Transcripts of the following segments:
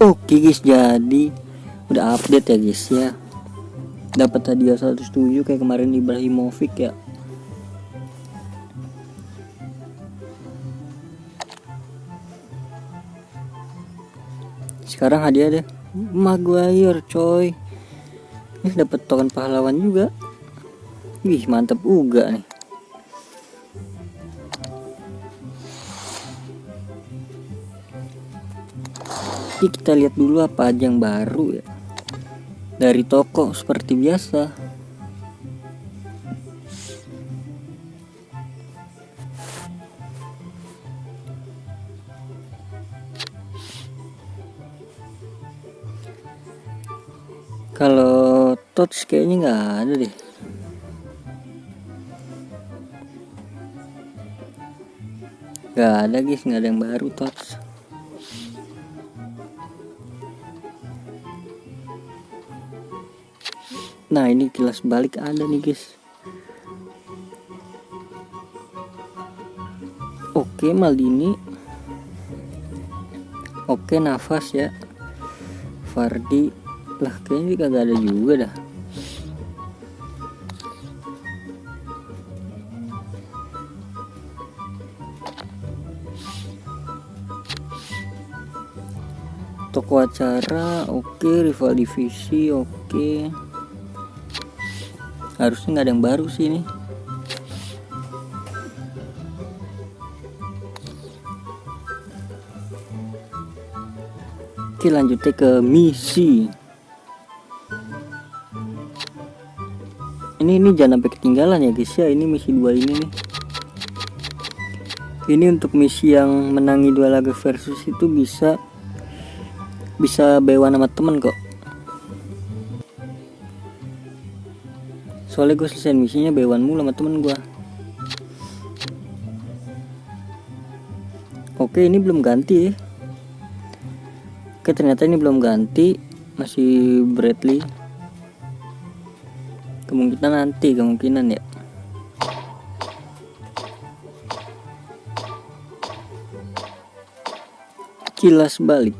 Oke guys, jadi udah update ya guys ya. Dapat hadiah 107 kayak kemarin Ibrahimovic ya. Sekarang hadiah deh Maguire coy. Dapat token pahlawan juga. Wih, mantep juga nih. Jadi kita lihat dulu apa aja yang baru ya. Dari toko seperti biasa. Kalau touch kayaknya nggak ada deh. Nggak ada guys, nggak ada yang baru touch. Nah ini kilas balik ada nih guys. Oke Maldini. Oke Navas ya. Vardy. Lah kayaknya kagak ada juga dah. Toko acara oke, rival divisi oke. Harusnya nggak ada yang baru sih ini. Oke lanjutnya ke misi. Ini jangan sampai ketinggalan ya guys ya. Ini misi 2 ini nih. Ini untuk misi yang menangi 2 laga versus itu bisa B1 sama temen kok. Soalnya gue selesai misinya B1 mulu sama temen gue. Oke ini belum ganti ya. Oke ternyata ini belum ganti. Masih Bradley. Kemungkinan ya. Kilas balik.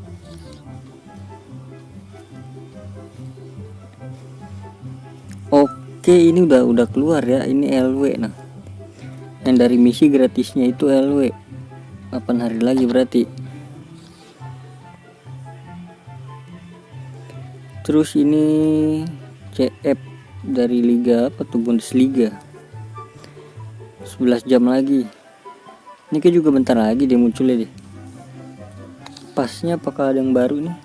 Oke ini udah keluar ya. Ini LW. Nah yang dari misi gratisnya itu LW 8 hari lagi berarti. Terus ini CF dari liga apa tuh, Bundesliga 11 jam lagi. Ini kayak juga bentar lagi dia munculnya deh. Pasnya apakah ada yang baru nih?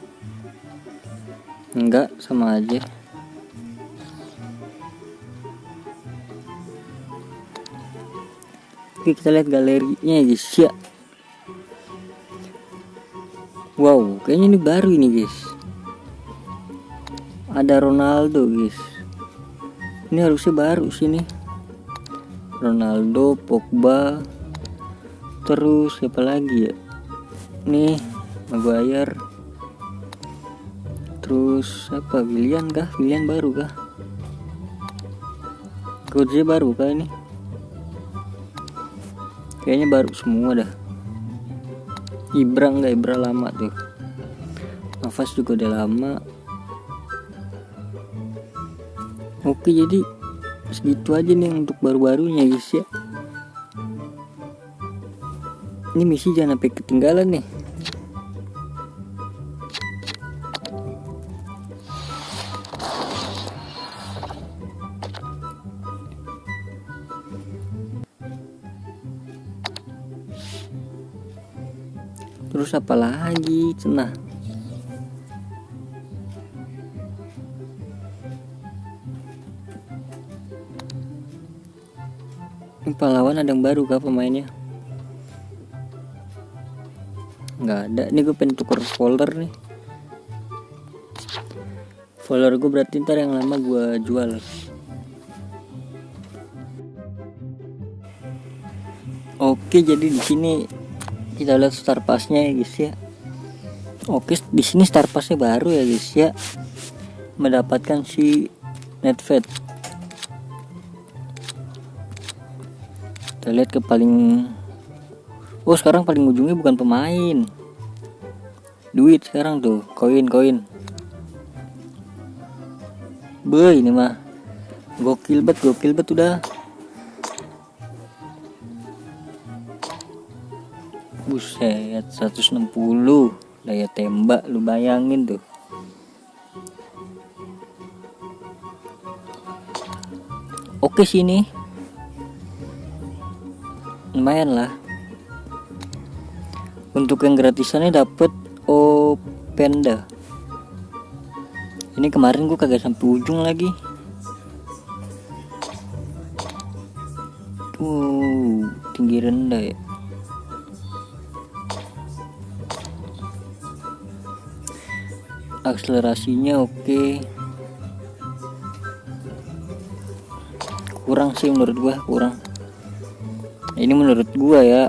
Enggak, sama aja. Oke kita lihat galerinya guys ya. Wow kayaknya ini baru ini guys. Ada Ronaldo guys. Ini harusnya baru sih nih. Ronaldo, Pogba. Terus siapa lagi ya? Nih Maguire. Terus apa? Willian kah? Willian baru kah? Godze baru kah ini? Kayaknya baru semua dah. Ibra enggak, Ibra lama tuh. Navas juga udah lama. Oke jadi segitu aja nih untuk baru-barunya guys ya. Ini misi jangan sampai ketinggalan nih. Terus apa lagi cenah. Ini pahlawan ada yang baru kah pemainnya? Nggak ada. Ini gue pengen tuker folder nih. Folder gue berarti ntar yang lama gue jual. Oke jadi di sini kita lihat star passnya ya guys ya. Oke di sini star passnya baru ya guys ya. Mendapatkan si Nedved. Kita lihat ke paling. Oh sekarang paling ujungnya bukan pemain. duit sekarang tuh, koin. Ini mah gokil bet udah. Buset, 160 daya tembak, lu bayangin tuh. Oke sini lumayan lah. Untuk yang gratisannya dapet Panda. Ini kemarin gue kagak sampai ujung lagi. Tinggi rendah ya. Akselerasinya oke. Kurang sih menurut gua, kurang. Ini menurut gua ya.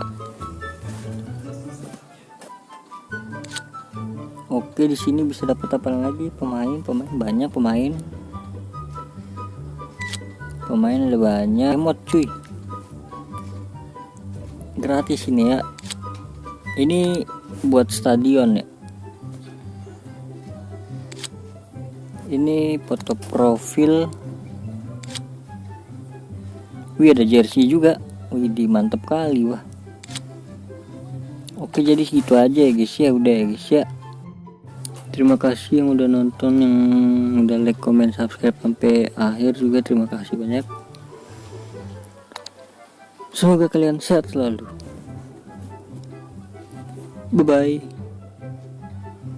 Oke, di sini bisa dapat apa lagi? Pemain banyak pemain. Pemain ada banyak. Emot cuy. Gratis ini ya. Ini buat stadion ya. Ini foto profil. Wih, ada jersey juga. Wih, mantep kali wah. Oke, jadi segitu aja ya guys ya. Udah ya guys ya. Terima kasih yang udah nonton, yang udah like, comment, subscribe sampai akhir juga. Terima kasih banyak. Semoga kalian sehat selalu. Bye bye.